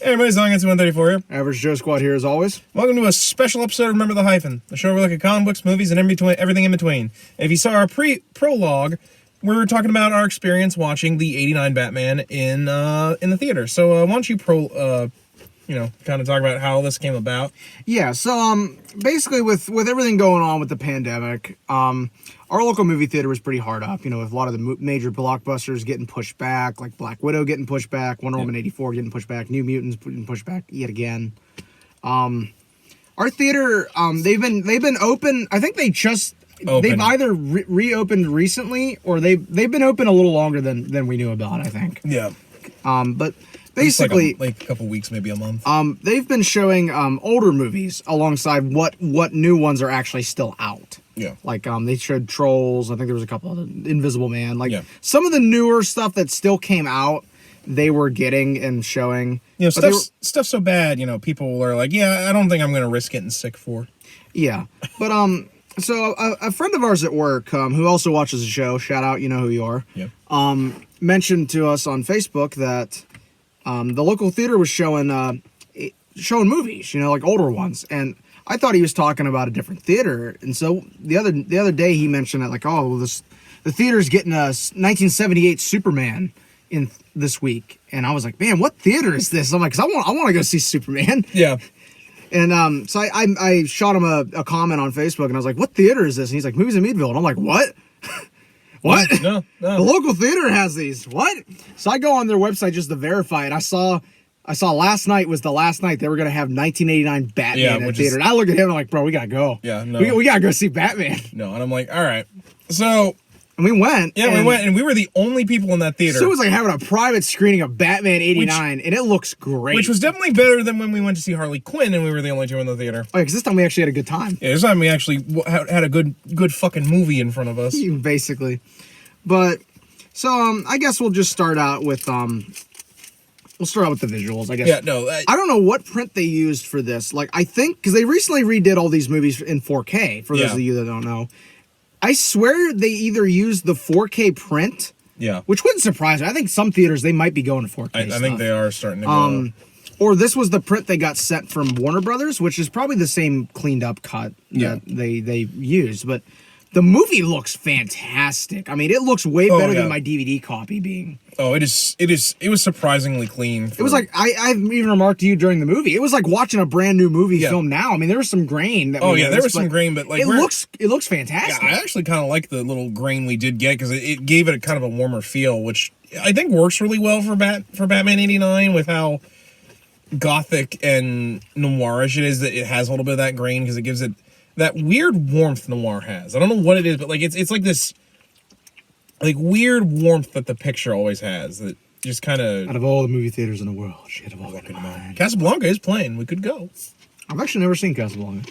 Hey everybody, Zongans 134 here. Average Joe Squad here as always. Welcome to a special episode of Remember the Hyphen, the show where we look at comic books, movies, and everything in between. And if you saw our prologue, we were talking about our experience watching the '89 Batman in the theater. So why don't you kind of talk about how this came about? Yeah, so basically with everything going on with the pandemic, our local movie theater was pretty hard up, with a lot of the major blockbusters getting pushed back, like Black Widow getting pushed back, Wonder Woman 84 getting pushed back, New Mutants getting pushed back yet again. Our theater, they've been open. I think they've either reopened recently or they've been open a little longer than we knew about, I think. Yeah. But basically, like a couple weeks, maybe a month. They've been showing older movies alongside what new ones are actually still out. Yeah. Like they showed Trolls. I think there was a couple of Invisible Man. Some of the newer stuff that still came out, they were getting and showing. Stuff's so bad. People are like, yeah, I don't think I'm going to risk getting sick for. Yeah, but so a friend of ours at work who also watches the show, shout out, you know who you are. Yeah. Mentioned to us on Facebook that the local theater was showing movies, like older ones, and I thought he was talking about a different theater. And so the other day he mentioned that, like, the theater's getting a 1978 Superman in this week, and I was like, man, what theater is this? I'm like, cause I want to go see Superman. Yeah. And so I shot him a comment on Facebook, and I was like, what theater is this? And he's like, Movies in Meadville. And I'm like, what? What? No. The local theater has these. What? So I go on their website just to verify it. I saw last night was the last night they were going to have 1989 Batman at theater. And I look at him and I'm like, bro, we got to go. Yeah, no. We got to go see Batman. No, and I'm like, all right. So... And we went. Yeah, we went, and we were the only people in that theater. So it was like having a private screening of Batman 89, and it looks great. Which was definitely better than when we went to see Harley Quinn, and we were the only two in the theater. Oh, because this time we actually had a good time. Yeah, this time we actually had a good fucking movie in front of us. Basically. But, so, I guess we'll just start out with, the visuals, I guess. Yeah, no. I don't know what print they used for this. Like, I think, because they recently redid all these movies in 4K, for those of you that don't know. I swear they either used the 4K print, which wouldn't surprise me. I think some theaters, they might be going to 4K I think they are starting to go. Or this was the print they got sent from Warner Brothers, which is probably the same cleaned up cut that they used. But the movie looks fantastic. I mean, it looks way better than my DVD copy being. Oh, it was surprisingly clean. It was like, I've even remarked to you during the movie, it was like watching a brand new movie film now. I mean, there was some grain. There was some grain, but like... It looks fantastic. Yeah, I actually kind of like the little grain we did get, because it gave it a kind of a warmer feel, which I think works really well for Batman 89, with how gothic and noirish it is, that it has a little bit of that grain, because it gives it that weird warmth noir has. I don't know what it is, but like it's like this like weird warmth that the picture always has, that just kind of... Out of all the movie theaters in the world, shit of all in mind. Casablanca is playing. We could go. I've actually never seen Casablanca.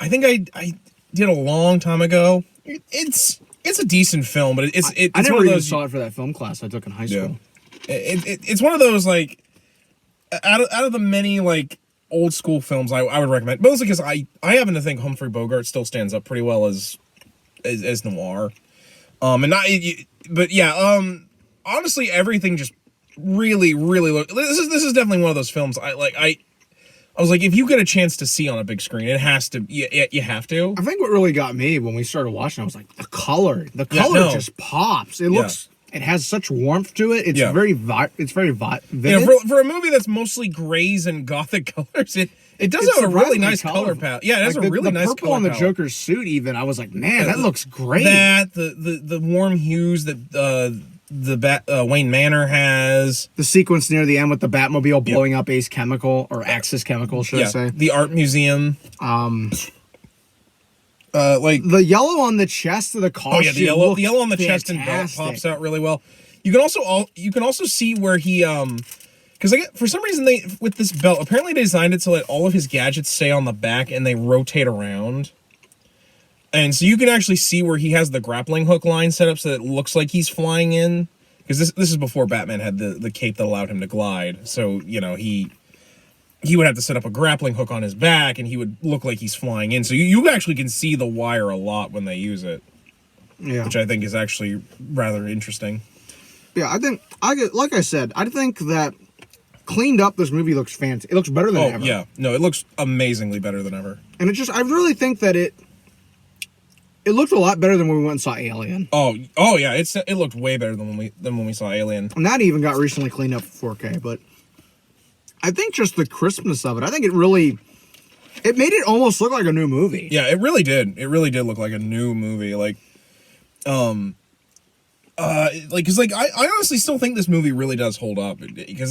I think I did a long time ago. It's a decent film, but I never even saw it for that film class I took in high school. Yeah. It's one of those, like, out of the many, like, old school films I would recommend, mostly because I happen to think Humphrey Bogart still stands up pretty well as noir. Honestly, everything just really look. This is definitely one of those films I was like, if you get a chance to see on a big screen, it has to. You have to. I think what really got me when we started watching, I was like, the color. The color just pops. It looks. It has such warmth to it. It's very vivid. Yeah, for a movie that's mostly grays and gothic colors, it does have a really nice color palette. Yeah, it has a really nice color palette. The purple on the Joker's suit, even, I was like, man, that looks great. The warm hues that Wayne Manor has. The sequence near the end with the Batmobile blowing up Ace Chemical, or Axis Chemical, should I say. The art museum. Like the yellow on the chest of the costume. Oh yeah, the yellow on the chest and belt pops out really well. You can also see where he because for some reason with this belt, apparently they designed it so that all of his gadgets stay on the back and they rotate around. And so you can actually see where he has the grappling hook line set up so that it looks like he's flying in, because this is before Batman had the cape that allowed him to glide. So, he would have to set up a grappling hook on his back, and he would look like he's flying in. So you actually can see the wire a lot when they use it. Yeah. Which I think is actually rather interesting. Yeah, like I said, I think that cleaned up, this movie looks fantastic. It looks better than ever. Yeah. No, it looks amazingly better than ever. And I really think that it looked a lot better than when we went and saw Alien. Oh yeah, it looked way better than when we saw Alien. And that even got recently cleaned up for 4K, but I think just the crispness of it, I think it made it almost look like a new movie. Yeah, it really did. It really did look like a new movie. Like, because I honestly still think this movie really does hold up, because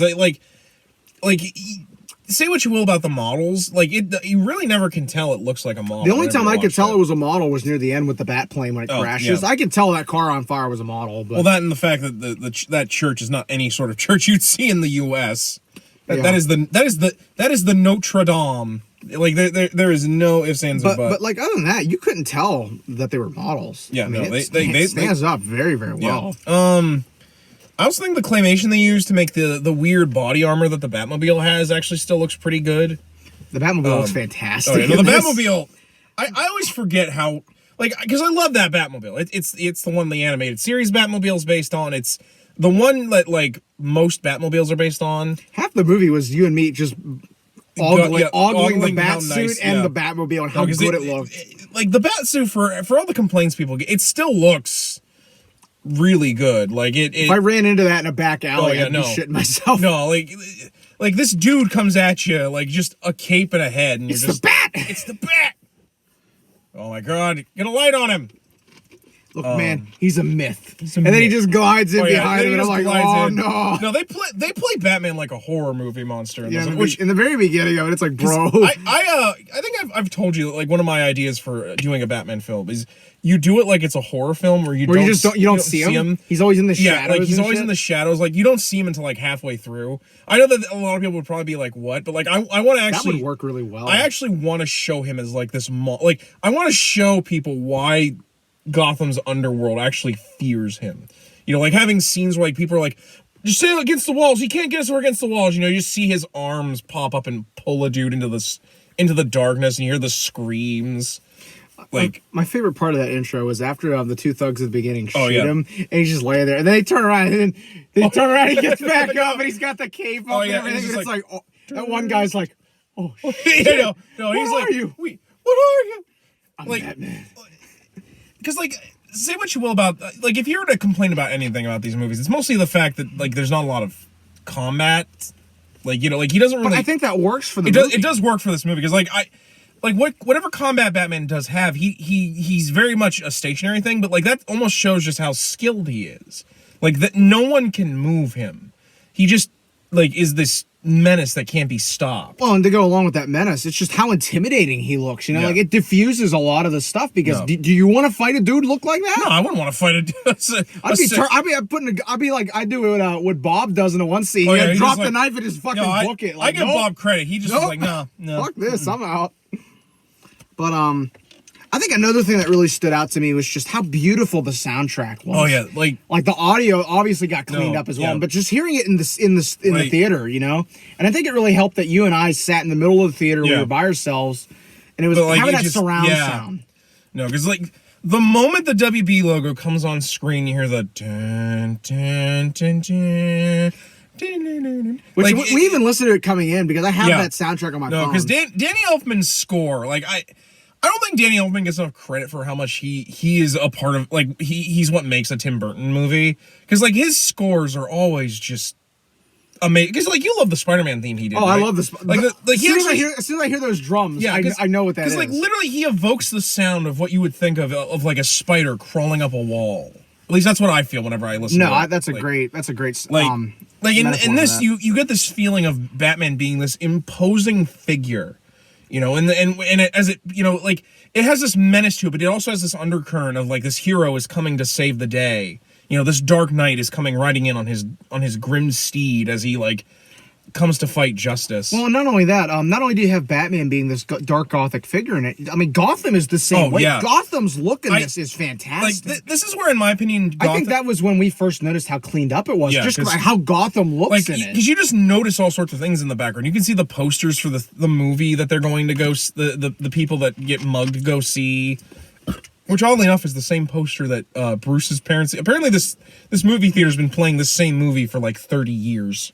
say what you will about the models, like you really never can tell it looks like a model. The only time I could tell it was a model was near the end with the bat plane when it crashes. Yeah. I could tell that car on fire was a model. But... Well, that and the fact that that church is not any sort of church you'd see in the U.S. That is the Notre Dame. Like there is no ifs, ands, or buts. But like other than that, you couldn't tell that they were models. Yeah, it stands up very, very well. Yeah. I also think the claymation they used to make the weird body armor that the Batmobile has actually still looks pretty good. The Batmobile looks fantastic. Oh, yeah, no, the Batmobile, I always forget how, like, because I love that Batmobile. It's the one the animated series Batmobile is based on. It's the one that, like, most Batmobiles are based on. Half the movie was you and me just ogling the Batsuit and the Batmobile and how good it looked. Like, the Batsuit, for all the complaints people get, it still looks really good. Like if I ran into that in a back alley, I'd be shitting myself. No, like this dude comes at you like just a cape and a head, and it's the Bat. It's the Bat. Oh my God! Get a light on him. Look, man, he's a myth. And then he just glides in behind him, and I'm like, oh no. No, they play Batman like a horror movie monster. In the very beginning of it, it's like, bro. I think I've told you, like, one of my ideas for doing a Batman film is you do it like it's a horror film where you don't see him. He's always in the shadows. Yeah, like he's always in the shadows. Like you don't see him until like halfway through. I know that a lot of people would probably be like, "What?" But like, I want to actually that would work really well. I actually want to show him as like this. Like I want to show people why Gotham's underworld actually fears him. You know, like having scenes where like people are like, just say against the walls. He can't get us. We're against the walls. You know, you just see his arms pop up and pull a dude into the darkness, and you hear the screams. Like my favorite part of that intro was after the two thugs at the beginning shoot him, and he's just laying there, and then they turn around, and then he gets back up, and he's got the cape up and everything. And it's like that one guy's like, "Oh shit!" no, he's like, "Wait, what are you?" I'm Batman. Because, like, say what you will about, like, if you were to complain about anything about these movies, it's mostly the fact that, like, there's not a lot of combat. Like, you know, like, he doesn't really... But I think that works for the movie. It does work for this movie, because, like, whatever combat Batman does have, he's very much a stationary thing, but, like, that almost shows just how skilled he is. Like, that no one can move him. He just, like, is this menace that can't be stopped. Well, and to go along with that menace, it's just how intimidating he looks. You know, like it diffuses a lot of the stuff. Because do you want to fight a dude look like that? No, I wouldn't want to fight a dude. I'd be like I do what Bob does in the one scene. Drop the knife and just fucking book it. Like, I give Bob credit. He just was like, no, fuck this. I'm out. But I think another thing that really stood out to me was just how beautiful the soundtrack was. Oh yeah, like the audio obviously got cleaned up as well, but just hearing it in the theater, you know, and I think it really helped that you and I sat in the middle of the theater, we were by ourselves, and it was having that surround sound. No, because like the moment the WB logo comes on screen, you hear the dun dun dun dun. Which like, we even listened to it coming in because I have that soundtrack on my phone. No, because Danny Elfman's score, like I don't think Danny Elfman gets enough credit for how much he is a part of, like, he's what makes a Tim Burton movie. Because, like, his scores are always just amazing. Because, like, you love the Spider-Man theme he did. Oh, right? I love this. Like, as soon as I hear those drums, I know what that is. Because, like, literally he evokes the sound of what you would think of like, a spider crawling up a wall. At least that's what I feel whenever I listen to it. That's a great like in this, you get this feeling of Batman being this imposing figure. You know, and it, you know, like, it has this menace to it, but it also has this undercurrent of, like, this hero is coming to save the day. You know, this Dark Knight is coming riding in on his grim steed as he, like, comes to fight justice. Well, not only that, not only do you have Batman being this dark gothic figure in it, I mean, Gotham is the same way. Yeah. Gotham's look in this is fantastic. Like, this is where, in my opinion, I think that was when we first noticed how cleaned up it was. Yeah, just how Gotham looks in it. Because you just notice all sorts of things in the background. You can see the posters for the movie that they're going to go, the people that get mugged go see. Which, oddly enough, is the same poster that Bruce's parents... Apparently, this movie theater's been playing the same movie for, like, 30 years.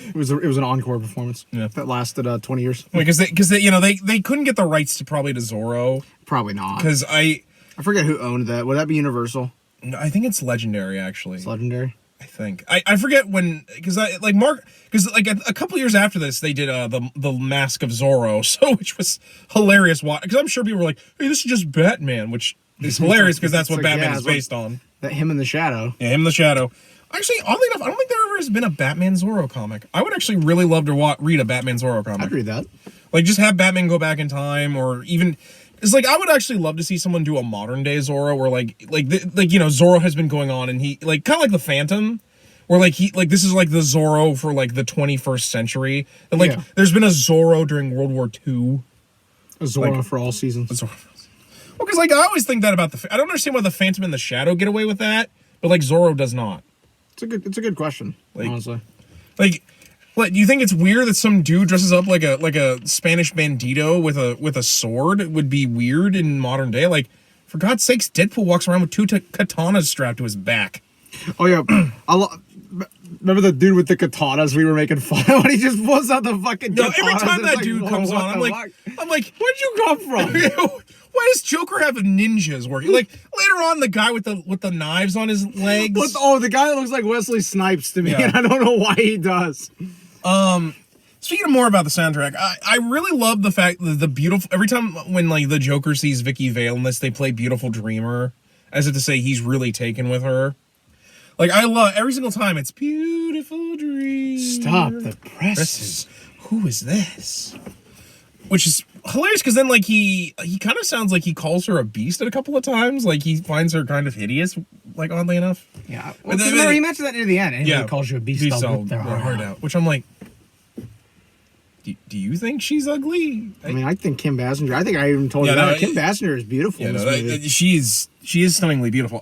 It was an encore performance that lasted 20 years. Because they couldn't get the rights to probably to Zorro. Probably not. Because I forget who owned that. Would that be Universal? No, I think it's Legendary actually. It's Legendary. I think I forget when because a couple years after this they did the Mask of Zorro, so which was hilarious. Because I'm sure people were like, hey, this is just Batman, which is hilarious because that's what Batman is based on. That him in the shadow. Yeah, him in the shadow. Actually, oddly enough, I don't think there ever has been a Batman Zorro comic. I would actually really love to read a Batman Zorro comic. I'd read that. Like, just have Batman go back in time, or even... It's like, I would actually love to see someone do a modern-day Zorro, where, Zorro has been going on, and he... Like, kind of like the Phantom, where, this is, the Zorro for, the 21st century. And, there's been a Zorro during World War II. A Zorro for all seasons. Well, because, I always think that about I don't understand why the Phantom and the Shadow get away with that, but, Zorro does not. It's a good question, honestly. What, do you think it's weird that some dude dresses up like a Spanish bandito with a sword would be weird in modern day? For God's sakes, Deadpool walks around with two katanas strapped to his back. Oh yeah, remember the dude with the katanas we were making fun of when he just pulls out the fucking katanas? Every time that dude comes on, I'm like, where'd you come from? Why does Joker have ninjas working? Later on, the guy with the knives on his legs. The guy that looks like Wesley Snipes to me, and I don't know why he does. Speaking more about the soundtrack, I really love the fact that the beautiful... Every time when, the Joker sees Vicky Vale in this, they play Beautiful Dreamer, as if to say he's really taken with her. I love... Every single time, it's Beautiful Dreamer. Stop the presses. Who is this? Which is hilarious, because then, he kind of sounds like he calls her a beast a couple of times. He finds her kind of hideous, oddly enough. Yeah. Well, he mentioned that near the end, and he calls you a beast. I'll their heart out. Which I'm like... Do you think she's ugly? I think Kim Basinger. I think I even told you that. Kim Basinger is beautiful. In this movie. She is stunningly beautiful.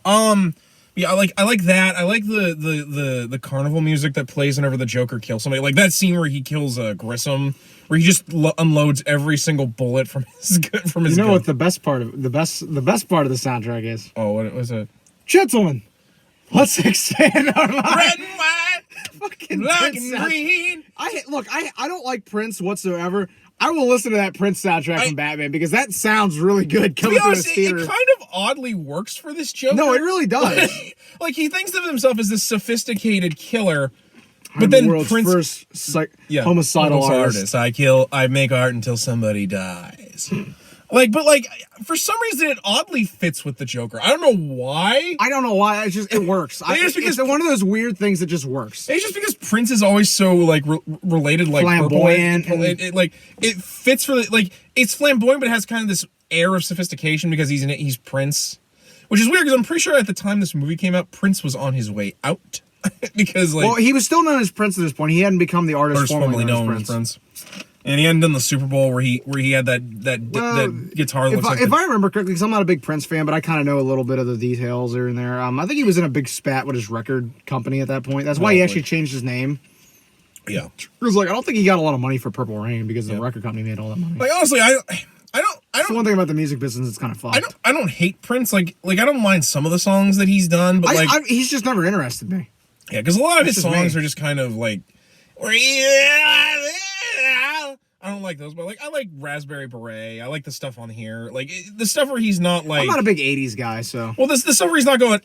Yeah, I like that. I like the carnival music that plays whenever the Joker kills somebody. Like that scene where he kills Grissom, where he just unloads every single bullet from his gun. You know what the best part of the best part of the soundtrack is? Oh, what was it? Gentlemen, let's expand our mind. Red and white. Fucking black and green. I don't like Prince whatsoever. I will listen to that Prince soundtrack from Batman because that sounds really good coming through his theater. It kind of oddly works for this Joker. No, it really does. He thinks of himself as this sophisticated killer, but then world's Prince, first homicidal artist. I make art until somebody dies. For some reason, it oddly fits with the Joker. I don't know why. It works. It's one of those weird things that just works. It's just because Prince is always so related, flamboyant. It fits for it's flamboyant, but it has kind of this air of sophistication because he's Prince, which is weird because I'm pretty sure at the time this movie came out, Prince was on his way out because he was still known as Prince at this point. He hadn't become the artist formerly known as Prince. And he hadn't done the Super Bowl where he had that guitar. If I remember correctly, because I'm not a big Prince fan, but I kind of know a little bit of the details here and there. I think he was in a big spat with his record company at that point. That's why he actually changed his name. Yeah, it was I don't think he got a lot of money for Purple Rain because the record company made all that money. Honestly, I don't. That's one thing about the music business. It's kind of fucked. I don't hate Prince. I don't mind some of the songs that he's done, but he's just never interested me. Yeah, because a lot of his songs are just kind of I don't like those, but I like Raspberry Beret. I like the stuff on here, the stuff where he's not I'm not a big '80s guy, so. Well, the stuff where he's not going,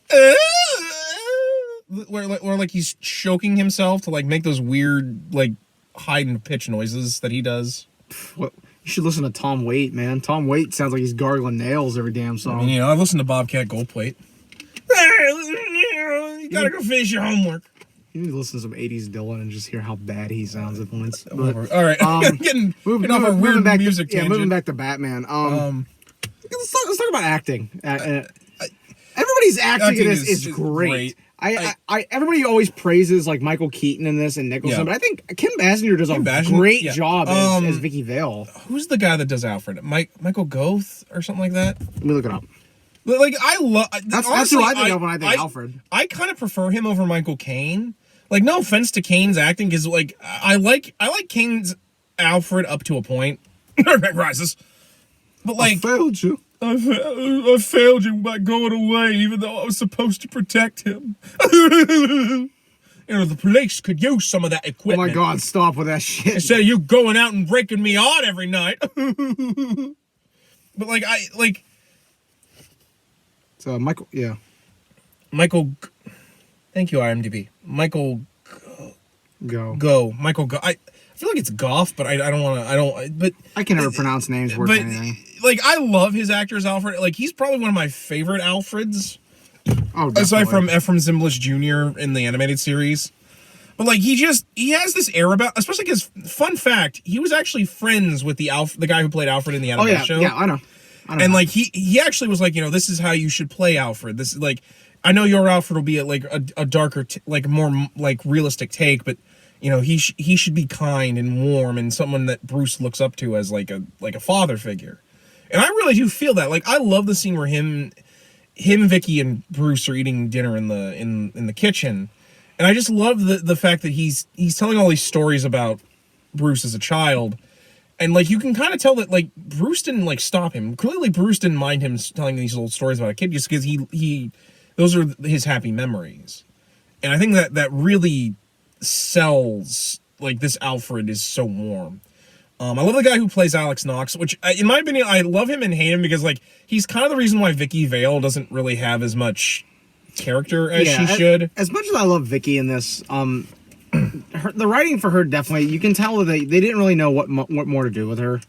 where he's choking himself to make those weird high and pitch noises that he does. What? You should listen to Tom Waite, man. Tom Waite sounds like he's gargling nails every damn song. I've listened to Bobcat Goldthwait. You gotta go finish your homework. You need to listen to some 80s Dylan and just hear how bad he sounds at points. But, all right. Moving off a weird music tangent. Moving back to Batman. Let's talk about acting. Everybody's acting in this is great. Everybody always praises Michael Keaton in this and Nicholson, but I think Kim Basinger does a great job as Vicky Vale. Who's the guy that does Alfred? Michael Goth or something like that? Let me look it up. I love. That's who I think of when I think Alfred. I kind of prefer him over Michael Caine. No offense to Caine's acting, because I like Caine's Alfred up to a point. Dark Rises, but I failed you. I failed you by going away, even though I was supposed to protect him. the police could use some of that Oh equipment. my God, stop with that shit. Instead of you going out and breaking me on every night. But So Michael, yeah. Michael, thank you, IMDb. Michael Michael Go. I feel like it's Goff, but I don't want to. But I can never pronounce names worth anything. Like, I love his actor as Alfred. Like, he's probably one of my favorite Alfreds. Oh, definitely. Aside from Ephraim Zimbalist Jr. in the animated series. But, like, he has this air about, especially because, fun fact, he was actually friends with the guy who played Alfred in the animated show. Yeah, I know. And, like, he actually was like, this is how you should play Alfred. This is, like, I know your Alfred will be like a darker, more, like, realistic take, but, he should be kind and warm and someone that Bruce looks up to as, like a father figure. And I really do feel that. Like, I love the scene where him, Vicky, and Bruce are eating dinner in the kitchen. And I just love the fact that he's telling all these stories about Bruce as a child. And, like, you can kind of tell that, like, Bruce didn't, like, stop him. Clearly, Bruce didn't mind him telling these old stories about a kid just because those are his happy memories. And I think that really sells, like, this Alfred is so warm. I love the guy who plays Alex Knox, which, in my opinion, I love him and hate him because, like, he's kind of the reason why Vicky Vale doesn't really have as much character as she should. As much as I love Vicky in this, the writing for her definitely, you can tell that they didn't really know what more to do with her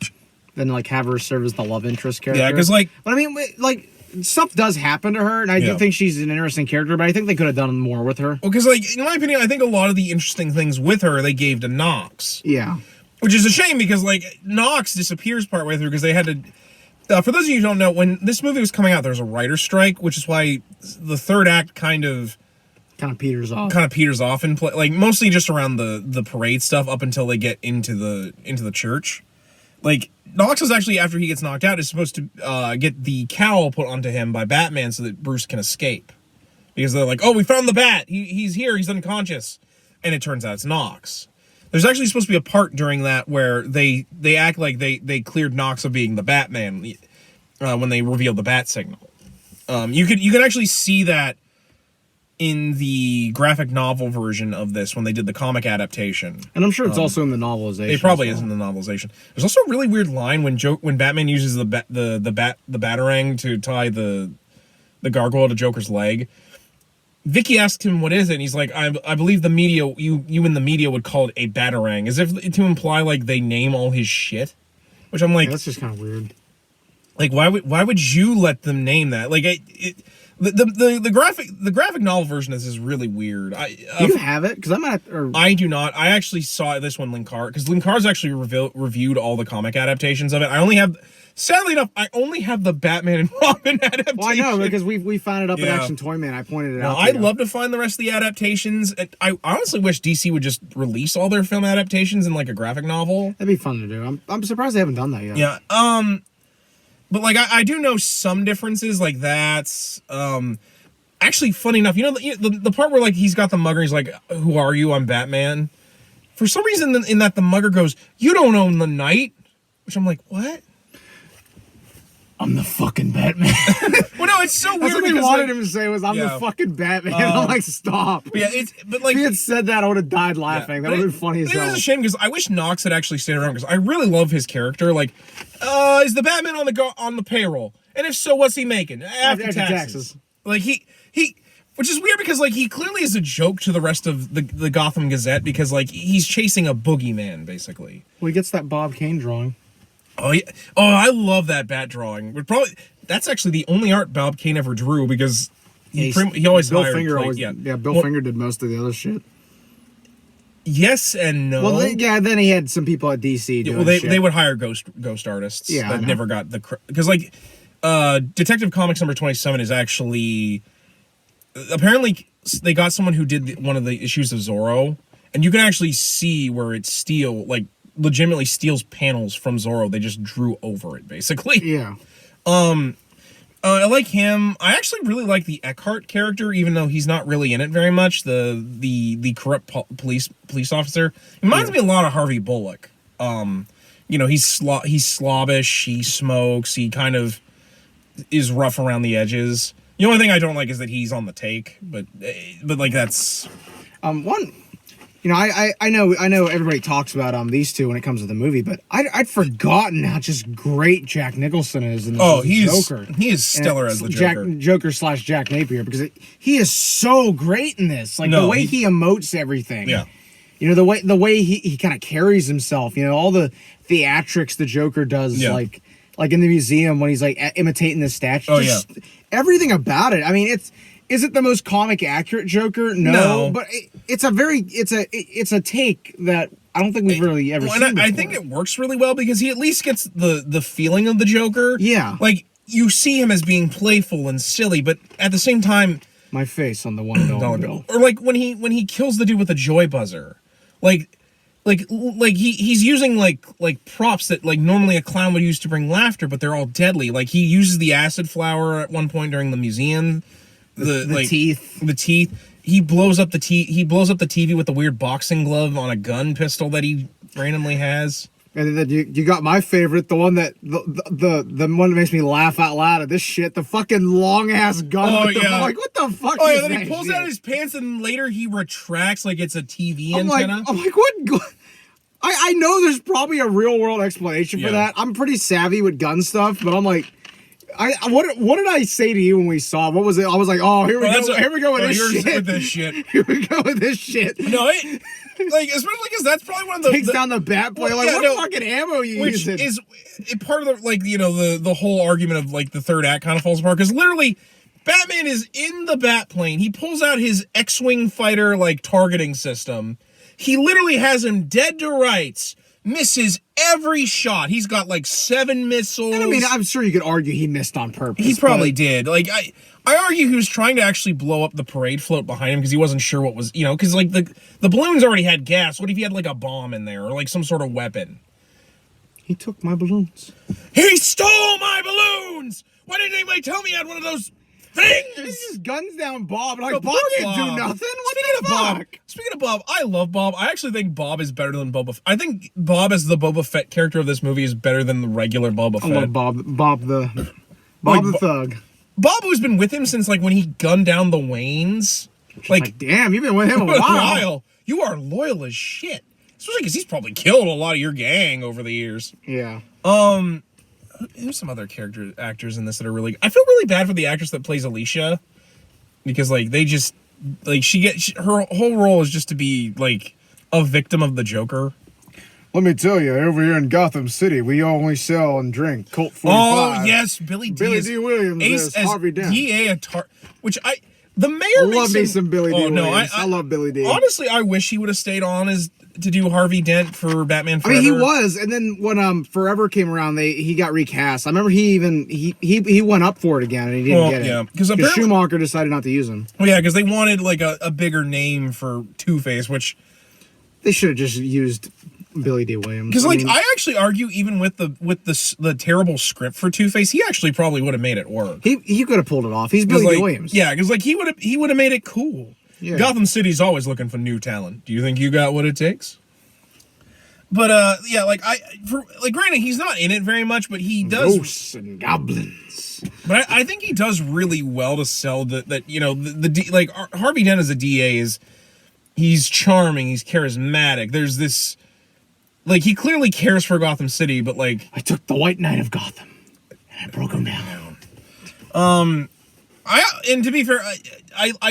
than, like, have her serve as the love interest character. Yeah, because, like... But, I mean, like, stuff does happen to her, and I do think she's an interesting character, but I think they could have done more with her. Well, because, like, in my opinion, I think a lot of the interesting things with her, they gave to Knox. Yeah. Which is a shame, because, like, Knox disappears partway through, because they had to... for those of you who don't know, when this movie was coming out, there was a writer's strike, which is why the third act kind of peters off. And like mostly just around the parade stuff up until they get into the church. Like, Knox is actually, after he gets knocked out, is supposed to get the cowl put onto him by Batman so that Bruce can escape. Because they're like, oh, we found the bat. He's here. He's unconscious. And it turns out it's Knox. There's actually supposed to be a part during that where they act like they cleared Knox of being the Batman when they revealed the bat signal. You could actually see that in the graphic novel version of this when they did the comic adaptation. And I'm sure it's also in the novelization. It probably is in the novelization. There's also a really weird line when Batman uses the batarang to tie the gargoyle to Joker's leg. Vicky asked him what is it, and he's like, I believe the media, you in the media would call it a batarang, as if to imply like they name all his shit. Which I'm like, that's just kind of weird. Like, why would you let them name that? Like, the graphic novel version of this is really weird. Do you have it? Because I do not. I actually saw this one, Linkar, because Linkar's actually reviewed all the comic adaptations of it. Sadly enough, I only have the Batman and Robin adaptation. Well, I know, because we found it up at Action Toy Man. I pointed it out. I'd love to find the rest of the adaptations. I honestly wish DC would just release all their film adaptations in, like, a graphic novel. That'd be fun to do. I'm surprised they haven't done that yet. Yeah. But, like, I do know some differences, like that's actually, funny enough, the part where, like, he's got the mugger, he's like, who are you? I'm Batman. For some reason in that the mugger goes, you don't own the night. Which I'm like, what? I'm the fucking Batman. Well, no, it's so weird. That's what they wanted him to say was, I'm the fucking Batman. I'm like, stop. But yeah, but like, if he had said that, I would have died laughing. That would have been funny as hell. It was a shame because I wish Knox had actually stayed around because I really love his character. Like, is the Batman on the payroll? And if so, what's he making after taxes? Like which is weird because like he clearly is a joke to the rest of the Gotham Gazette because like he's chasing a boogeyman basically. Well, he gets that Bob Kane drawing. Oh yeah! Oh, I love that bat drawing. That's actually the only art Bob Kane ever drew because he always Bill hired. Finger Bill Finger did most of the other shit. Yes and no. Well, then he had some people at DC doing shit. They would hire ghost artists that never got because like Detective Comics number 27 is actually apparently they got someone who did one of the issues of Zorro, and you can actually see where it's legitimately steals panels from Zorro. They just drew over it, basically. Yeah. I like him. I actually really like the Eckhart character, even though he's not really in it very much. The corrupt police officer. He reminds me a lot of Harvey Bullock. He's slobbish. He smokes. He kind of is rough around the edges. The only thing I don't like is that he's on the take, but like that's. One, I know everybody talks about these two when it comes to the movie, but I'd forgotten how just great Jack Nicholson is in this Joker. He is stellar as the Joker. Joker / Jack Napier, because he is so great in this. Like the way he emotes everything. Yeah. The way he kind of carries himself. All the theatrics the Joker does, like in the museum when he's like imitating the statue. Oh, Everything about it. I mean, is it the most comic accurate Joker? No. But it's a take that I don't think we've really ever seen before. I think it works really well because he at least gets the feeling of the Joker. Yeah. Like, you see him as being playful and silly, but at the same time... My face on the $1 bill. Or like when he kills the dude with the joy buzzer. Like he's using like props that like normally a clown would use to bring laughter, but they're all deadly. Like he uses the acid flower at one point during the museum. The teeth. The teeth. He blows up the TV with the weird boxing glove on a gun pistol that he randomly has. And then you got my favorite, the one that the one that makes me laugh out loud at this shit, the fucking long ass gun. Oh yeah, like what the fuck? Oh yeah, then he pulls out his pants and later he retracts like it's a TV antenna. I'm like, what? I know there's probably a real world explanation for that. I'm pretty savvy with gun stuff, but I'm like, what did I say to you when we saw? What was it? I was like, oh, here we go. Here we go with this shit. Here we go with this shit. No, like especially because that's probably one of the takes down the bat play. What fucking ammo you using? Which is part of the the whole argument of like the third act kind of falls apart because literally Batman is in the bat plane. He pulls out his X-wing fighter like targeting system. He literally has him dead to rights. Misses every shot. He's got like 7 missiles. And I mean, I'm sure you could argue he missed on purpose. He probably did. Like I argue he was trying to actually blow up the parade float behind him because he wasn't sure what was, because like the balloons already had gas. What if he had like a bomb in there or like some sort of weapon? He took my balloons. He stole my balloons! Why didn't anybody tell me I had one of those things? He just guns down Bob. Like, Bob didn't do nothing. Speaking of Bob, I love Bob. I actually think Bob is better than Boba Fett. I think Bob as the Boba Fett character of this movie is better than the regular Boba Fett. I love Bob the thug. Bob, who's been with him since like when he gunned down the Waynes. Like damn, you've been with him a while. You are loyal as shit. Especially because he's probably killed a lot of your gang over the years. Yeah. There's some other actors in this that are really... I feel really bad for the actress that plays Alicia. Because, like, they just... Like, her whole role is just to be, like, a victim of the Joker. Let me tell you, over here in Gotham City, we only sell and drink Colt 45. Oh, yes, Billy D. Williams Ace as Harvey Dent. DA which the mayor I love me some Billy D. Williams. I love Billy D. Honestly, I wish he would have stayed on to do Harvey Dent for Batman Forever. I mean, he was, and then when Forever came around, he got recast. I remember he went up for it again, and he didn't get it. Yeah, because Schumacher decided not to use him. Well, yeah, because they wanted like a bigger name for Two-Face, which they should have just used Billy D. Williams. Because I actually argue even with the terrible script for Two-Face, he actually probably would have made it work. He could have pulled it off. He's Billy D. Williams. Yeah, because like he would have made it cool. Yeah. Gotham City's always looking for new talent. Do you think you got what it takes? But yeah, granted, he's not in it very much, but he does. Ghosts and goblins. But I think he does really well to sell that Harvey Dent as a DA he's charming, he's charismatic. There's this, like, he clearly cares for Gotham City, but like I took the White Knight of Gotham and I broke him down. And to be fair,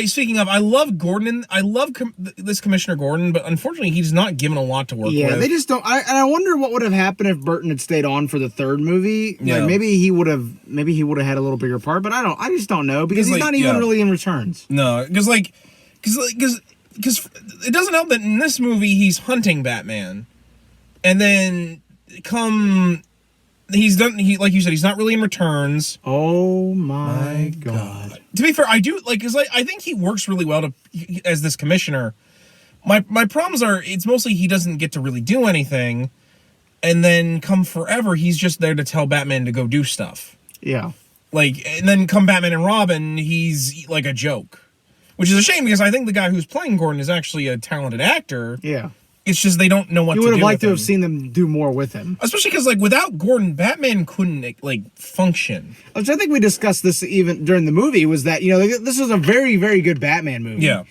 speaking of, I love Gordon. I love this Commissioner Gordon, but unfortunately, he's not given a lot to work with. Yeah, they just don't. I wonder what would have happened if Burton had stayed on for the third movie. Yeah. Like maybe he would have had a little bigger part, but I just don't know because he's not even really in Returns. No, because it doesn't help that in this movie he's hunting Batman, and then he's done. Like you said, he's not really in Returns. Oh my god! To be fair, I do because I think he works really well as this commissioner. My problems are it's mostly he doesn't get to really do anything, and then come Forever, he's just there to tell Batman to go do stuff. Yeah. And then come Batman and Robin, he's like a joke, which is a shame because I think the guy who's playing Gordon is actually a talented actor. Yeah. It's just they don't know what to do. You would have liked to have seen them do more with him. Especially because, without Gordon, Batman couldn't, function. Which I think we discussed this even during the movie, was that, this was a very, very good Batman movie. Yeah.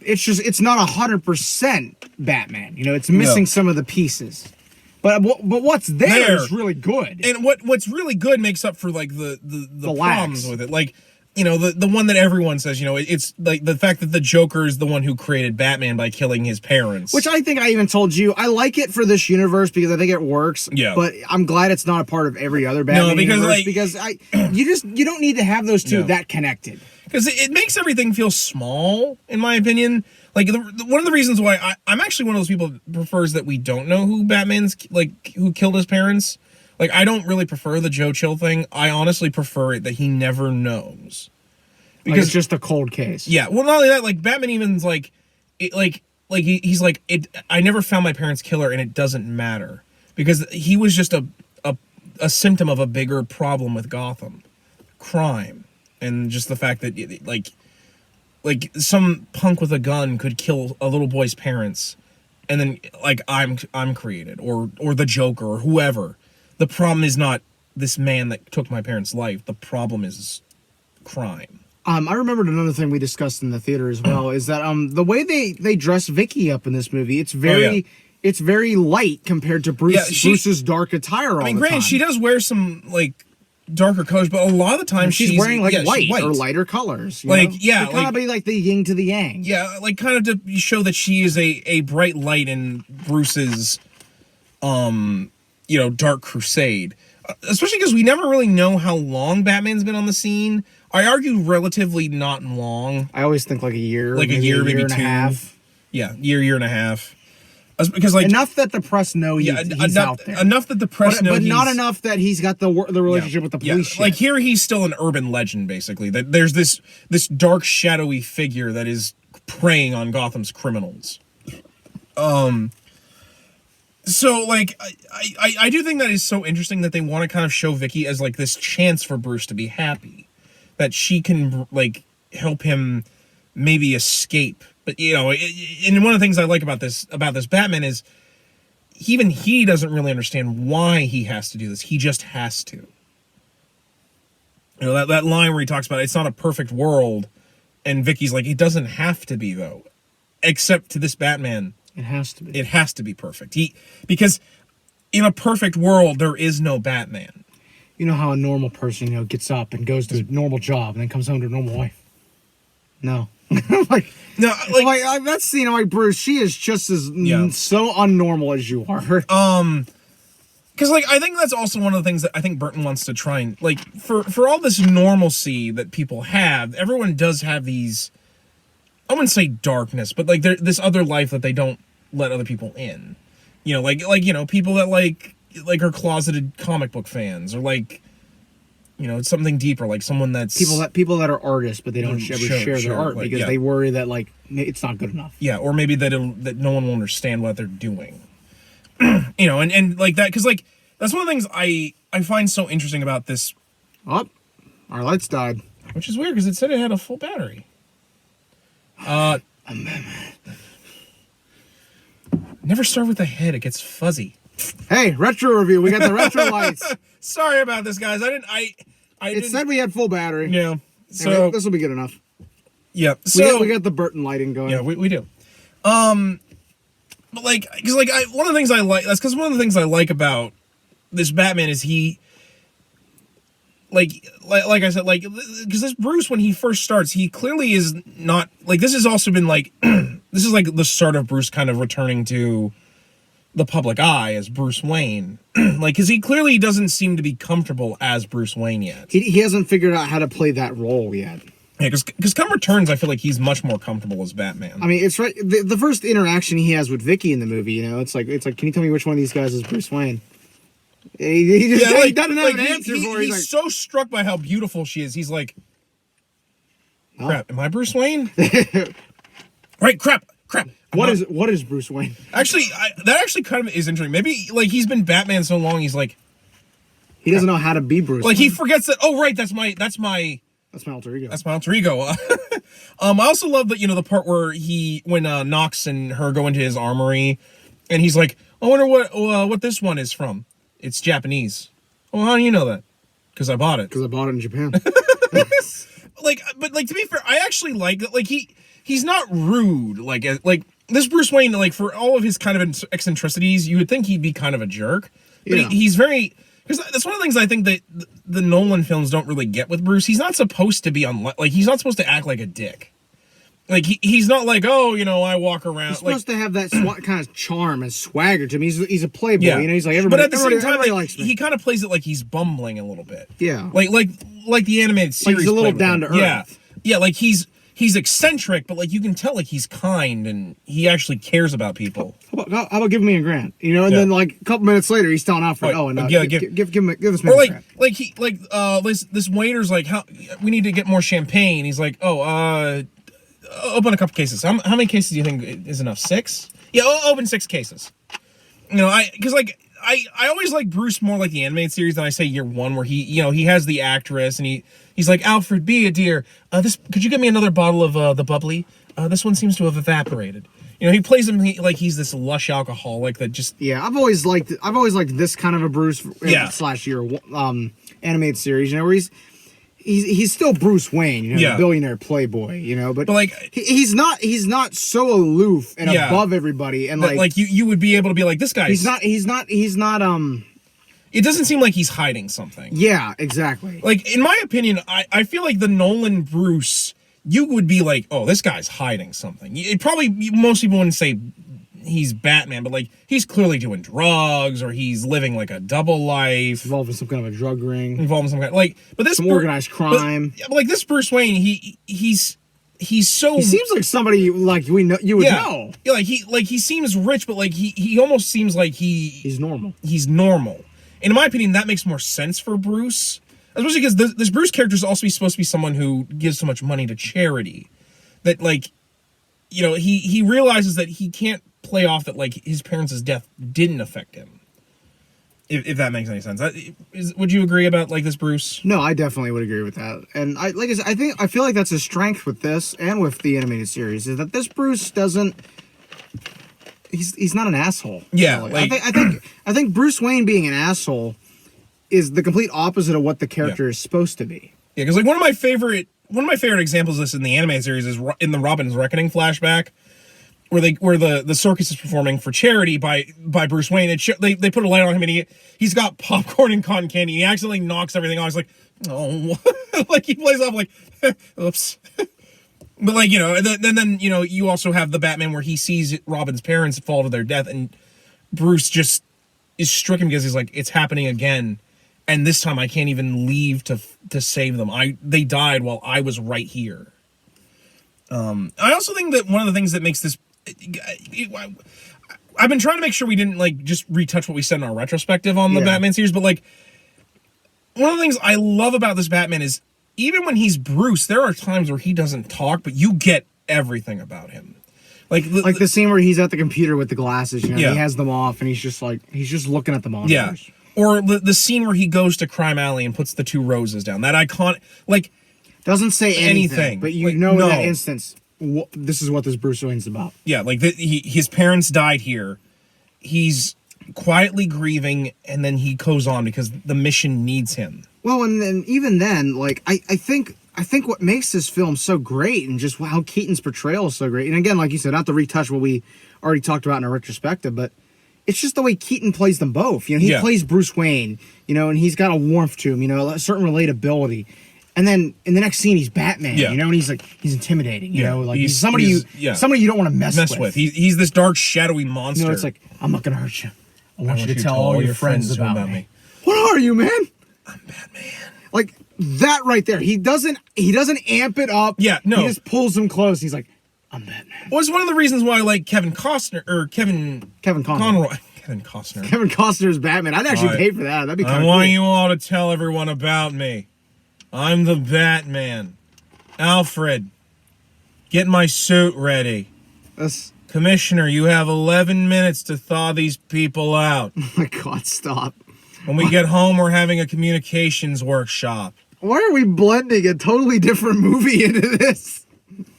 it's not 100% Batman. You know, it's missing some of the pieces. But what's there is really good. And what's really good makes up for like the problems lacks with it. Like, you know, the one that everyone says, you know, it's like the fact that the Joker is the one who created Batman by killing his parents. Which I think I even told you, I like it for this universe because I think it works. Yeah. But I'm glad it's not a part of every other Batman universe because you don't need to have those two that connected. Because it makes everything feel small, in my opinion. Like, one of the reasons why I'm actually one of those people that prefers that we don't know who Batman's, like, who killed his parents. Like, I don't really prefer the Joe Chill thing. I honestly prefer it that he never knows. Because it's just a cold case. Yeah, well, not only that, like, Batman even's like, he's like, I never found my parents' killer, and it doesn't matter. Because he was just a symptom of a bigger problem with Gotham. Crime. And just the fact that, like some punk with a gun could kill a little boy's parents, and then like I'm created, or the Joker, or whoever. The problem is not this man that took my parents' life. The problem is crime. I remembered another thing we discussed in the theater as well is that the way they dress Vicky up in this movie, it's very light compared to Bruce's dark attire. Granted, she does wear some like darker colors, but a lot of the time she's wearing like white or lighter colors. Like, know? Kind of be like the yin to the yang. Yeah, like kind of to show that she is a bright light in Bruce's, dark crusade. Especially because we never really know how long Batman's been on the scene. I argue relatively not long. I always think like a year. Like maybe a year and 2. A half. Yeah, year and a half. Because like enough that the press know he's out there. Enough that the press know, but not enough that he's got the relationship with the police. Like here, he's still an urban legend, basically. That there's this dark, shadowy figure that is preying on Gotham's criminals. So like I do think that is so interesting that they want to kind of show Vicky as like this chance for Bruce to be happy, that she can like help him maybe escape. But, you know, and one of the things I like about this Batman is even he doesn't really understand why he has to do this. He just has to. You know, that line where he talks about it's not a perfect world, and Vicky's like, it doesn't have to be, though. Except to this Batman. It has to be. It has to be perfect. Because in a perfect world, there is no Batman. You know how a normal person, gets up and goes to a normal job and then comes home to a normal wife? No. Like that scene, I'm like, Bruce, she is just as so unnormal as you are. Because like I think that's also one of the things that I think Burton wants to try and like for all this normalcy that people have, everyone does have these. I wouldn't say darkness, but like this other life that they don't let other people in. You know, like people that like are closeted comic book fans, or like. It's something deeper, like someone that's people that are artists, but they don't ever share their art because they worry that like it's not good enough. Yeah, or maybe that no one will understand what they're doing. And like that, because like that's one of the things I find so interesting about this. Oh, our lights died, which is weird because it said it had a full battery. Never start with the head; it gets fuzzy. Hey, retro review. We got the retro lights. Sorry about this, guys. It said we had full battery. Yeah. So anyway, this will be good enough. Yeah. So we got the Burton lighting going. Yeah, we do. But like, because like one of the things I like. That's because one of the things I like about this Batman is he. Like I said, like because this Bruce, when he first starts, he clearly is not like this has also been like this is like the start of Bruce kind of returning to the public eye as Bruce Wayne. Like, because he clearly doesn't seem to be comfortable as Bruce Wayne yet. He hasn't figured out how to play that role yet. Yeah, because come Returns, I feel like he's much more comfortable as Batman. I mean, it's right. The first interaction he has with Vicky in the movie, it's like, can you tell me which one of these guys is Bruce Wayne? He just he doesn't have an answer for it. He's so struck by how beautiful she is. He's like, crap, am I Bruce Wayne? Right, crap. What is Bruce Wayne? Actually, that actually kind of is interesting. Maybe like he's been Batman so long, he's like he doesn't know how to be Bruce. Like Wayne. He forgets that. Oh, right, that's my alter ego. That's my alter ego. I also love that the part where when Knox and her go into his armory, and he's like, I wonder what this one is from. It's Japanese. Oh, how do you know that? Because I bought it. Because I bought it in Japan. But to be fair, I actually like that. Like he he's not rude like this Bruce Wayne, like for all of his kind of eccentricities, you would think he'd be kind of a jerk, but he's very, because that's one of the things I think that the Nolan films don't really get with Bruce. He's not supposed to be he's not supposed to act like a dick. Like he's not like, oh, you know, I walk around. He's supposed to have that kind of charm and swagger to him. He's a playboy, you know. He's like but at the same time, likes me. He kind of plays it like he's bumbling a little bit. Yeah, like the animated series. Like he's a little down to earth. Yeah, like he's eccentric, but like you can tell like he's kind and he actually cares about people. How about giving me a grand? You know, and then like a couple minutes later, he's telling Alfred, give this man a grand. This waiter's like, how we need to get more champagne. He's like, open a couple cases. How many cases do you think is enough? 6? Yeah, open 6 cases. You know, I always like Bruce more like the animated series than I say year 1, where he has the actress and he's like, Alfred, be a dear. Could you get me another bottle of the bubbly? This one seems to have evaporated. You know, he plays him like he's this lush alcoholic that just. Yeah, I've always liked this kind of a Bruce / year animated series. You know, where he's still Bruce Wayne, you know, the billionaire playboy, you know, but like he's not so aloof and above everybody, and like you would be able to be like, this guy. He's not. It doesn't seem like he's hiding something. Yeah, exactly. Like in my opinion, I feel like the Nolan Bruce, you would be like, oh, this guy's hiding something. Most people wouldn't say he's Batman, but like he's clearly doing drugs or he's living like a double life, involved in some kind of a drug ring, but this some organized crime. But like this Bruce Wayne, he's so, he seems like somebody like you would know. Yeah, like he seems rich, but like he almost seems like he's normal. He's normal. And in my opinion, that makes more sense for Bruce, especially because this Bruce character is also supposed to be someone who gives so much money to charity that, like, you know, he realizes that he can't play off that like his parents' death didn't affect him. If that makes any sense. Would you agree about like this Bruce? No, I definitely would agree with that. And I feel like that's a strength with this and with the animated series, is that this Bruce doesn't. He's not an asshole. Yeah, really. I think Bruce Wayne being an asshole is the complete opposite of what the character is supposed to be. Yeah, because like one of my favorite examples of this in the animated series is in the Robin's Reckoning flashback, where the circus is performing for charity by Bruce Wayne. They put a light on him and he's got popcorn and cotton candy. And he accidentally knocks everything off. He's like, oh, like he plays off like, oops. But like, you know, and then you know, you also have the Batman where he sees Robin's parents fall to their death, and Bruce just is stricken because he's like, it's happening again, and this time I can't even leave to save them. They died while I was right here. I also think that one of the things that makes this, I've been trying to make sure we didn't like just retouch what we said in our retrospective on the Batman series, but like one of the things I love about this Batman is, even when he's Bruce, there are times where he doesn't talk, but you get everything about him. Like the scene where he's at the computer with the glasses, you know, he has them off and he's just looking at the monitors. Yeah. Or the scene where he goes to Crime Alley and puts the 2 roses down. That iconic, like, doesn't say anything, but you know in that instance, this is what this Bruce Wayne's about. Yeah, like his parents died here. He's quietly grieving, and then he goes on because the mission needs him. Well, and then even then, like I think what makes this film so great, and just how Keaton's portrayal is so great. And again, like you said, not to retouch what we already talked about in our retrospective, but it's just the way Keaton plays them both. You know, he plays Bruce Wayne, you know, and he's got a warmth to him, you know, a certain relatability. And then in the next scene, he's Batman, you know, and he's intimidating, you know, like he's somebody you don't want to mess with. He's this dark, shadowy monster. You know, it's like, I'm not going to hurt you. I want you to tell all your friends about me. What are you, man? I'm Batman. Like that right there. He doesn't amp it up. Yeah, no. He just pulls him close. He's like, I'm Batman. Well, it's one of the reasons why I like Kevin Costner. Kevin Conroy. Kevin Costner. Kevin Costner's Batman. I'd actually pay for that. That'd be kind of cool. I want you all to tell everyone about me. I'm the Batman. Alfred, get my suit ready. Commissioner, you have 11 minutes to thaw these people out. Oh my God, stop. When we get home, we're having a communications workshop. Why are we blending a totally different movie into this?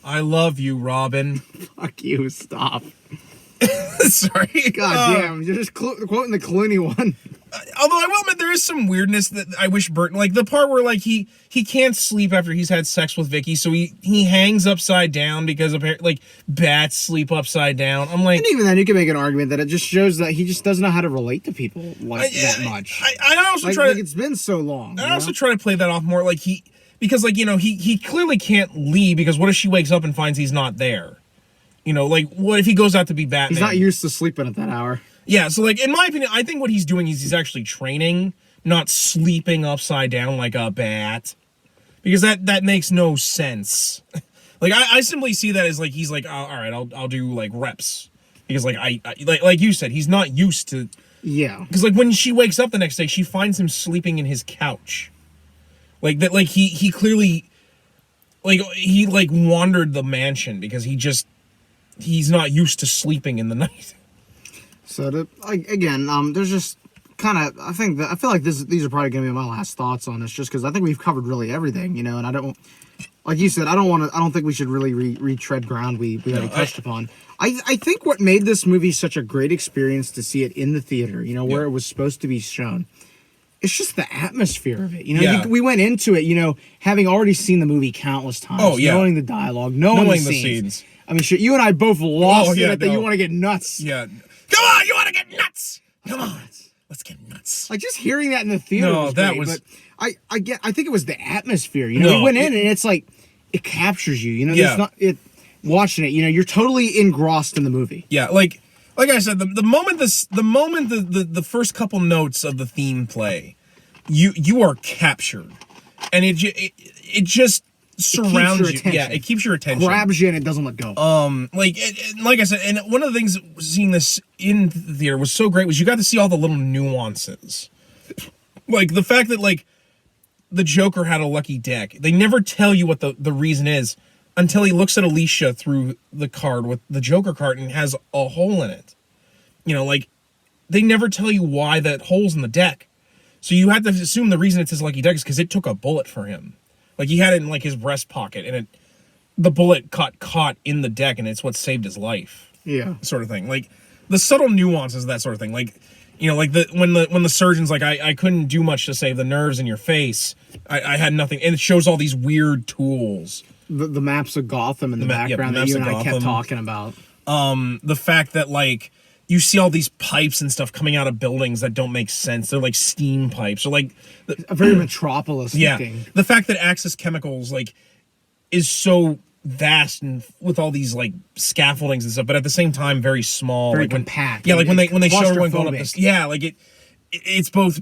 I love you, Robin. Fuck you, stop. Sorry. God damn, you're just quoting the Clooney one. Although I will admit there is some weirdness that I wish Burton, like the part where like he can't sleep after he's had sex with Vicky, so he hangs upside down because apparently like bats sleep upside down. I'm like, and even then, you can make an argument that it just shows that he just doesn't know how to relate to people like that much. I also try to. It's been so long. I also try to play that off more like because like he clearly can't leave because what if she wakes up and finds he's not there? Like what if he goes out to be Batman? He's not used to sleeping at that hour. Yeah, so like in my opinion, I think what he's doing is he's actually training, not sleeping upside down like a bat, because that makes no sense. Like I simply see that as like he's like, oh, all right, I'll do like reps because like I like you said, he's not used to. Yeah. Because like when she wakes up the next day, she finds him sleeping in his couch, like that. Like he clearly, like he like wandered the mansion because he's not used to sleeping in the night. So again, there's just kind of I feel like these are probably gonna be my last thoughts on this, just because I think we've covered really everything, and I don't, like you said, I don't think we should really retread ground we already touched upon. I think what made this movie such a great experience to see it in the theater, where it was supposed to be shown, it's just the atmosphere of it. We went into it, having already seen the movie countless times, knowing the dialogue, knowing the scenes. I mean, shit, you and I both lost it that you want to get nuts. Yeah. Come on, you want to get nuts? Come on, let's get nuts. Like just hearing that in the theater was that great, was. But I think it was the atmosphere. We went in and it's like it captures you. It's not it. Watching it, you're totally engrossed in the movie. Yeah, like I said, the moment the first couple notes of the theme play, you are captured, and it just surrounds you. Yeah, it keeps your attention, grabs you, and it doesn't let go. Like I said, and one of the things seeing this in the theater was so great was you got to see all the little nuances, like the fact that like the Joker had a lucky deck. They never tell you what the reason is until he looks at Alicia through the card with the Joker card and has a hole in it. Like they never tell you why that hole's in the deck, so you have to assume the reason it's his lucky deck is because it took a bullet for him. Like he had it in like his breast pocket, and the bullet caught in the deck, and it's what saved his life. Yeah, sort of thing. Like the subtle nuances of that sort of thing. Like like when the surgeon's like, I couldn't do much to save the nerves in your face. I had nothing, and it shows all these weird tools. The maps of Gotham in the background that you and I kept talking about. The fact that like you see all these pipes and stuff coming out of buildings that don't make sense. They're like steam pipes, or like a very Metropolis looking. Yeah, the fact that Axis Chemicals like is so vast and with all these like scaffoldings and stuff, but at the same time very small, very like compact. Yeah, like when they show everyone going up this. Yeah, like it's both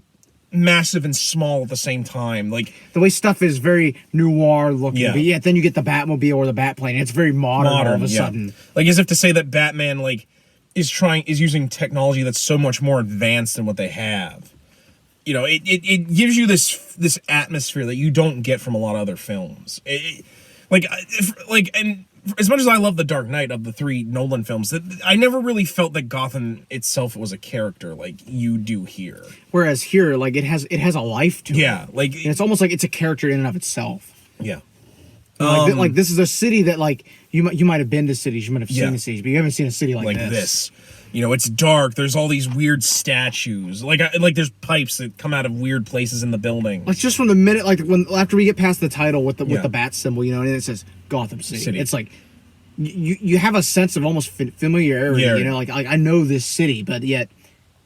massive and small at the same time. Like the way stuff is very noir looking, but yet then you get the Batmobile or the Batplane. It's very modern all of a sudden. Like as if to say that Batman like is using technology that's so much more advanced than what they have. It gives you this atmosphere that you don't get from a lot of other films. And as much as I love The Dark Knight of the three Nolan films, I never really felt that Gotham itself was a character like you do here. Whereas here, like it has a life to it. Yeah, like and it's almost like it's a character in and of itself. Yeah. Like this is a city that like you might have been to cities, you might have seen the cities, but you haven't seen a city like this. It's dark. There's all these weird statues. Like there's pipes that come out of weird places in the building. Like just from the minute, like after we get past the title with the bat symbol, and it says Gotham City. It's like you have a sense of almost familiarity. Like I know this city, but yet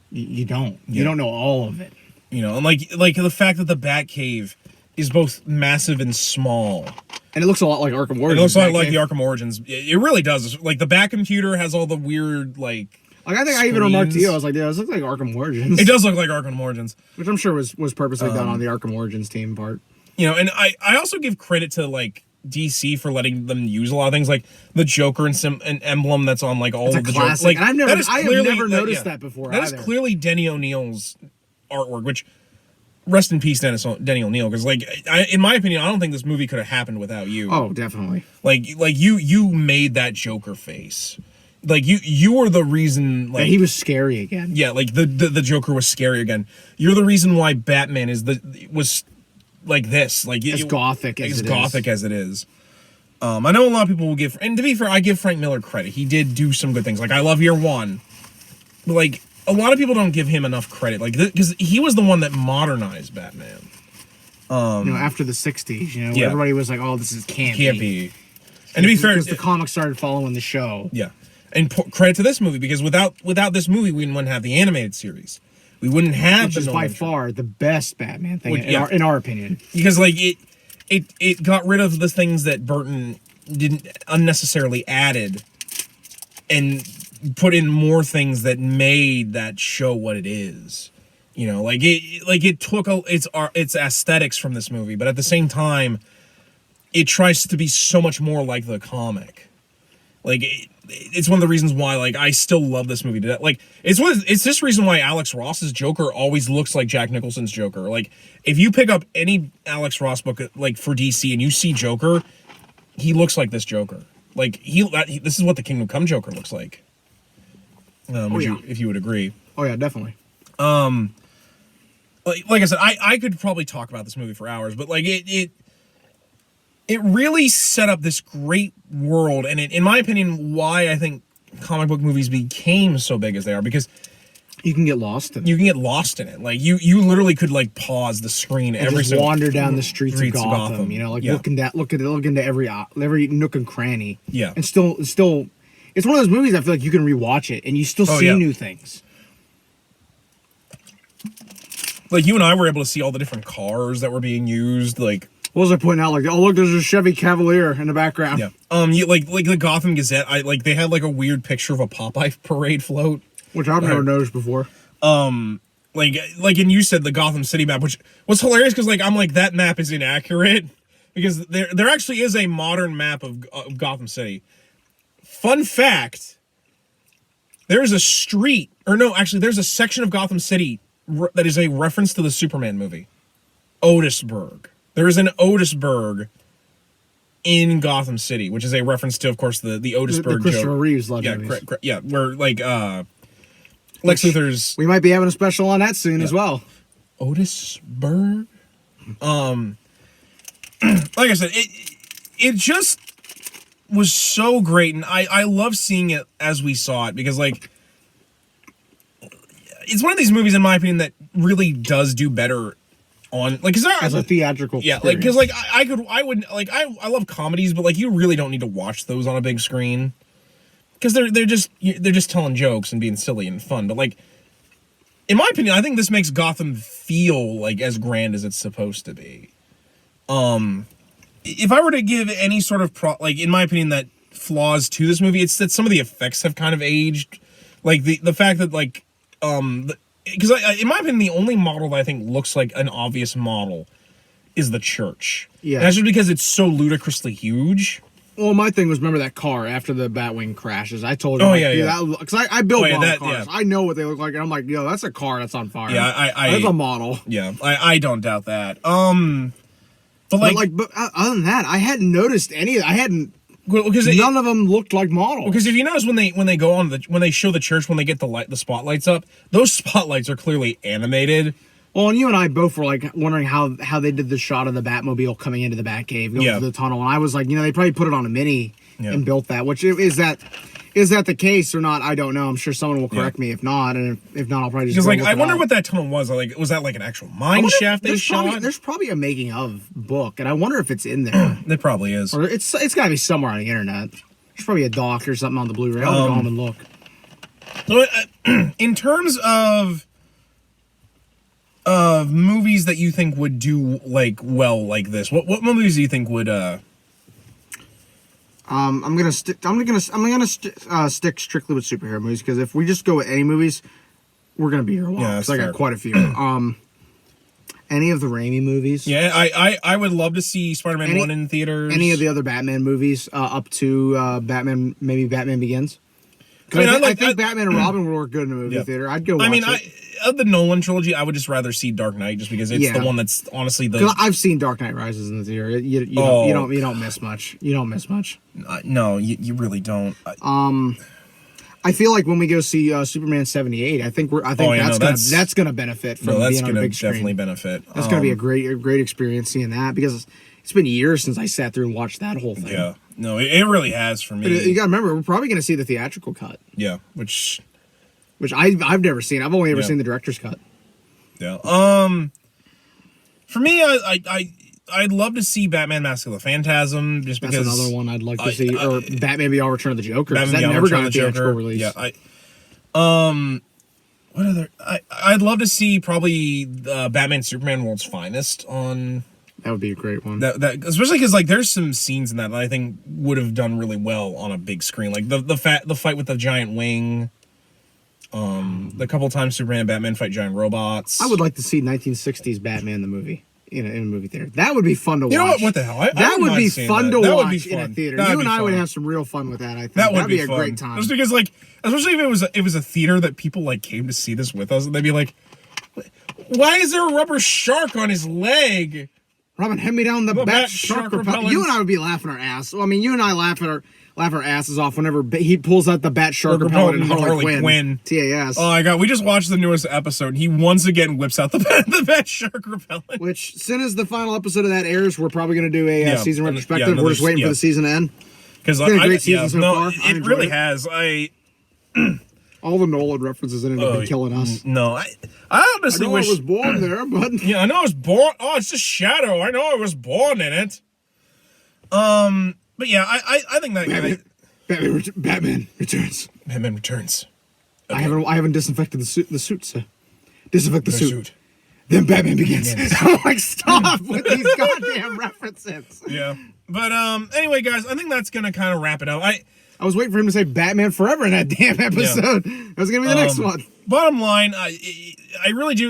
you don't. You don't know all of it. And like the fact that the Batcave is both massive and small. And it looks a lot like Arkham Origins. It looks a lot like the Arkham Origins. It really does. Like the Bat computer has all the weird like I think screens. I even remarked to you, I was like, yeah, this looks like Arkham Origins. It does look like Arkham Origins. Which I'm sure was purposely done on the Arkham Origins team part. And I also give credit to like DC for letting them use a lot of things, like the Joker and emblem that's on like all of the Joker. Like, and I have never noticed that before. That is clearly Denny O'Neil's artwork, which rest in peace, Denny O'Neil, because like in my opinion, I don't think this movie could have happened without you. Oh, definitely. Like you made that Joker face. Like you were the reason. Like and he was scary again. Yeah, like the Joker was scary again. You're the reason why Batman was like this, like as gothic as it is. I know a lot of people will give, and to be fair, I give Frank Miller credit. He did do some good things. Like I love Year One, but like a lot of people don't give him enough credit, like because he was the one that modernized Batman. After the '60s, everybody was like, "Oh, this is can't be." And to be fair, because the comics started following the show. Yeah, and credit to this movie because without this movie, we wouldn't have the animated series. We wouldn't have which is by far the best Batman thing in our opinion. Because like it got rid of the things that Burton didn't unnecessarily added, and put in more things that made that show what it is. It took its aesthetics from this movie, but at the same time, it tries to be so much more like the comic. Like it's one of the reasons why I still love this movie to death. Like it's this reason why Alex Ross's Joker always looks like Jack Nicholson's Joker. Like if you pick up any Alex Ross book like for DC and you see Joker, he looks like this Joker. Like this is what the Kingdom Come Joker looks like. If you would agree. Oh yeah, definitely. Like I said, I could probably talk about this movie for hours, but like it really set up this great world, and in my opinion, why I think comic book movies became so big as they are, because you can get lost in it. You can get lost in it. Like you literally could pause the screen and every just wander down the streets of Gotham. Look into every nook and cranny. Yeah, and still, it's one of those movies I feel like you can rewatch it and you still see new things. Like you and I were able to see all the different cars that were being used. Like, what was I pointing out? Like, oh look, there's a Chevy Cavalier in the background. Yeah. Like the Gotham Gazette. They had like a weird picture of a Popeye parade float, which I've never noticed before. And you said the Gotham City map, which was hilarious because I'm like that map is inaccurate because there actually is a modern map of Gotham City. Fun fact: there's a there's a section of Gotham City that is a reference to the Superman movie, Otisburg. There is an Otisburg in Gotham City, which is a reference to, of course, the Otisburg the Christopher joke. Reeves love yeah, where Lex Luthor's. We might be having a special on that soon as well. Otisburg. Like I said, it just was so great, and I love seeing it as we saw it because it's one of these movies, in my opinion, that really does do better on as a theatrical experience. Because I love comedies, but you really don't need to watch those on a big screen because they're just telling jokes and being silly and fun. But in my opinion, I think this makes Gotham feel as grand as it's supposed to be. If I were to give any sort of in my opinion, that flaws to this movie, it's that some of the effects have kind of aged. The fact that because in my opinion, the only model that I think looks like an obvious model is the church. Yeah, and that's just because it's so ludicrously huge. Well, my thing was, remember that car after the Batwing crashes? I told you, because I built a lot of cars. Yeah. I know what they look like, and I'm like, yo, that's a car that's on fire. Yeah, that's a model. Yeah, I don't doubt that. But other than that, I hadn't noticed any of that. I hadn't. Because none of them looked like models. Because if you notice when they go on when they show the church, when they get the spotlights up, those spotlights are clearly animated. Well, and you and I both were wondering how they did the shot of the Batmobile coming into the Batcave, going through the tunnel, and I was like, they probably put it on a Mini and built that. Which is that the case or not? I don't know. I'm sure someone will correct me if not, and if not, I'll probably just I wonder what that tunnel was. Was that an actual mine shaft they shot? There's probably a making of book, and I wonder if it's in there. It probably is. Or it's got to be somewhere on the internet. There's probably a doc or something on the Blu-ray. I'll go home and look. So, in terms of movies that you think would do well like this, what movies do you think would? I'm gonna stick strictly with superhero movies because if we just go with any movies, we're gonna be here a while. Yeah, because I got quite a few. Any of the Raimi movies? Yeah, I would love to see Spider-Man 1 in theaters. Any of the other Batman movies up to Batman Begins. I think Batman and Robin would work good in a movie theater. I'd go watch it. Of the Nolan trilogy, I would just rather see Dark Knight just because it's the one that's honestly the. Because I've seen Dark Knight Rises in the theater. You don't miss much. You don't miss much. No, you really don't. I feel like when we go see Superman 78, I think that's gonna benefit from being on a big screen. Definitely benefit. That's gonna be a great experience seeing that because it's been years since I sat through and watched that whole thing. Yeah, no, it really has for me. But you gotta remember, we're probably gonna see the theatrical cut. Yeah, which which I've never seen. I've only ever seen the director's cut. Yeah. For me, I'd love to see Batman: Mask of the Phantasm, just because that's another one I'd like to see, or Batman Beyond Return of the Joker. Batman that Beyond never Return got a of the Joker. theatrical release. Yeah. What other? I'd love to see probably Batman Superman World's Finest on. That would be a great one. That especially because like there's some scenes in that I think would have done really well on a big screen, like the fight with the giant wing. The couple times Superman and Batman fight giant robots. I would like to see 1960s Batman the movie in a movie theater. That would be fun to watch. You know what the hell? That would be fun to watch in a theater. You and I would fun. have some real fun with that. I think that'd be a fun. great time. Just because, like, especially if it was a theater that people like came to see this with us, and they'd be like, "Why is there a rubber shark on his leg?" Robin, hand me down the bat shark repellent. You and I would be laughing our ass. Well, I mean, you and I laugh our asses off whenever he pulls out the bat shark repellent in Harley Quinn. TAS. Oh my god, we just watched the newest episode, and he once again whips out the bat shark repellent. Which, as soon as the final episode of that airs, we're probably going to do a season retrospective. We're just waiting for the season to end. Because it's been a great season so far. It really has. All the Nolan references in it have been killing us. No, I honestly wish I was born there, but yeah, I know I was born. Oh, it's a shadow. I know I was born in it. But yeah, I think that Batman Returns. Batman Returns. Okay. I haven't disinfected the suit, sir. Disinfect the suit. Then Batman begins. I'm like, stop with these goddamn references. Yeah, but anyway, guys, I think that's gonna kind of wrap it up. I was waiting for him to say Batman Forever in that damn episode. Yeah. That was gonna be the next one. Bottom line, I really do.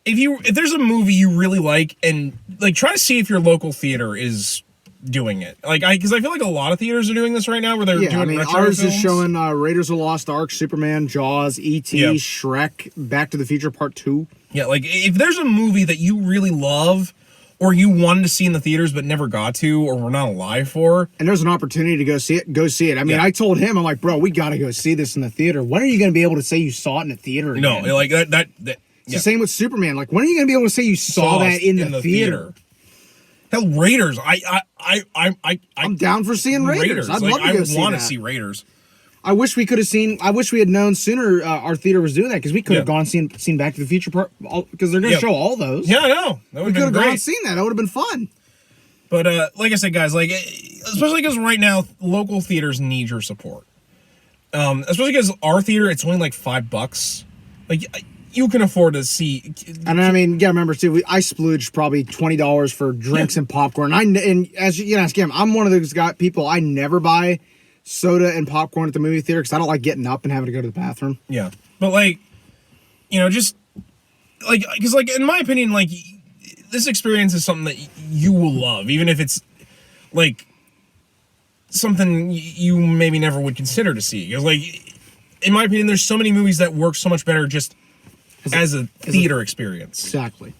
If there's a movie you really like, and like, try to see if your local theater is doing it. Like, because I feel like a lot of theaters are doing this right now, where they're doing retro ours films. Is showing Raiders of the Lost Ark, Superman, Jaws, E.T., Shrek, Back to the Future Part 2. Yeah, like if there's a movie that you really love, or you wanted to see in the theaters but never got to, or were not alive for, and there's an opportunity to go see it. I mean, I told him, I'm like, bro, we got to go see this in the theater. When are you going to be able to say you saw it in the theater again? No, like that. It's the same with Superman. Like, when are you going to be able to say you saw that in the theater? Hell, Raiders. I'm down for seeing Raiders. I'd love to go see that. I want to see Raiders. I wish we had known sooner our theater was doing that, because we could have gone seen Back to the Future part, because they're going to show all those. Yeah, I know. We could have gone and seen that. That would have been fun. But like I said, guys, like, especially because right now local theaters need your support. Especially because our theater, it's only like $5. Like, you can afford to see. And I mean, you gotta remember too, I splooged probably $20 for drinks and popcorn. And as you can ask him, I'm one of those people, I never buy soda and popcorn at the movie theater because I don't like getting up and having to go to the bathroom. Yeah, but like, just like, because like, in my opinion, like, this experience is something that you will love, even if it's like something you maybe never would consider to see. Because like, in my opinion, there's so many movies that work so much better just as a theater experience. Exactly.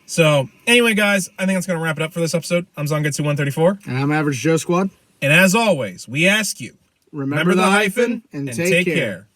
So anyway, guys, I think that's going to wrap it up for this episode. I'm Zongetsu134. And I'm Average Joe Squad. And as always, we ask you, remember the hyphen and take care.